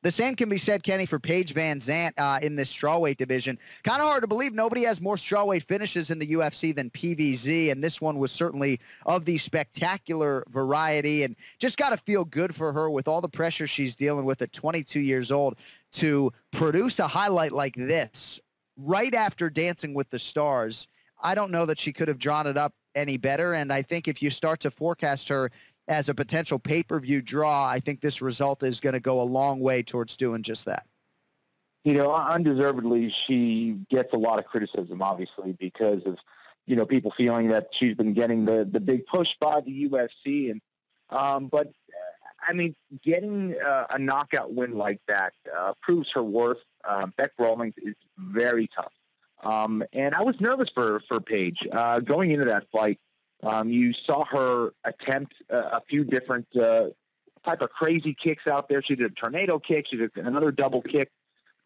The same can be said, Kenny, for Paige VanZant in this strawweight division. Kind of hard to believe nobody has more strawweight finishes in the UFC than PVZ, and this one was certainly of the spectacular variety, and just got to feel good for her with all the pressure she's dealing with at 22 years old to produce a highlight like this right after Dancing with the Stars. I don't know that she could have drawn it up any better, and I think if you start to forecast her as a potential pay-per-view draw, I think this result is going to go a long way towards doing just that. You know, undeservedly, she gets a lot of criticism, obviously, because of, you know, people feeling that she's been getting the big push by the UFC. But, I mean, getting a knockout win like that proves her worth. Beck Rawlings is very tough. And I was nervous for Paige. Going into that fight, you saw her attempt a few different type of crazy kicks out there. She did a tornado kick. She did another double kick.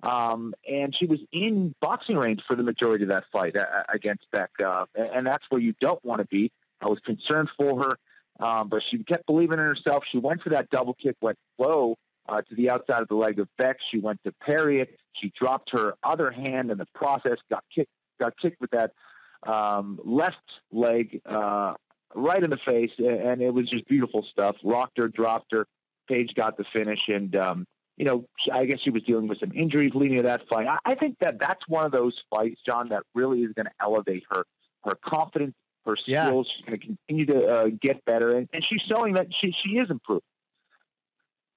And she was in boxing range for the majority of that fight against Beck. And that's where you don't want to be. I was concerned for her, but she kept believing in herself. She went for that double kick, went low to the outside of the leg of Beck. She went to parry it. She dropped her other hand in the process, got kicked with that left leg right in the face, and it was just beautiful stuff. Rocked her, dropped her. Paige got the finish, and you know, I guess she was dealing with some injuries leading to that fight. I think that that's one of those fights, John, that really is going to elevate her confidence, her skills. Yeah. She's going to continue to get better, and she's showing that she is improving.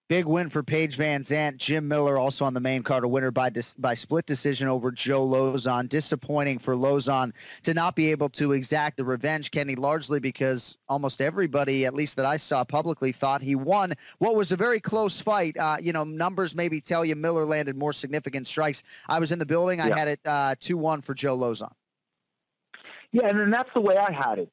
Big win for Paige VanZant. Jim Miller also on the main card, a winner by split decision over Joe Lauzon. Disappointing for Lauzon to not be able to exact the revenge, Kenny, largely because almost everybody, at least that I saw publicly, thought he won what was a very close fight. You know, numbers maybe tell you Miller landed more significant strikes. I was in the building. I had it 2-1 for Joe Lauzon. Yeah, and then that's the way I had it,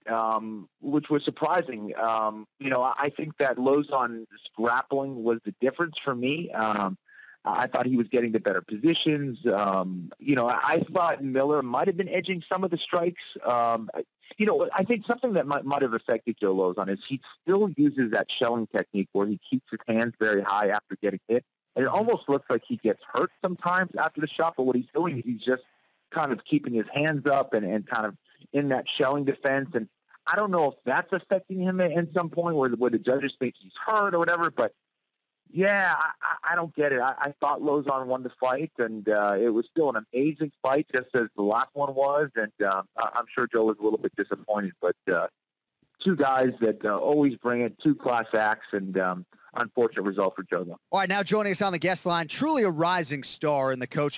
which was surprising. You know, I think that Lauzon's grappling was the difference for me. I thought he was getting the better positions. You know, I thought Miller might have been edging some of the strikes. You know, I think something that might have affected Joe Lauzon is he still uses that shelling technique where he keeps his hands very high after getting hit. And it almost looks like he gets hurt sometimes after the shot, but what he's doing is he's just kind of keeping his hands up and kind of in that shelling defense. And I don't know if that's affecting him at some point where the judges think he's hurt or whatever, but yeah, I don't get it. I thought Lauzon won the fight, and it was still an amazing fight, just as the last one was, and I'm sure Joe was a little bit disappointed, but two guys that always bring it, two class acts, and unfortunate result for Joe, though. All right, now joining us on the guest line, truly a rising star in the coach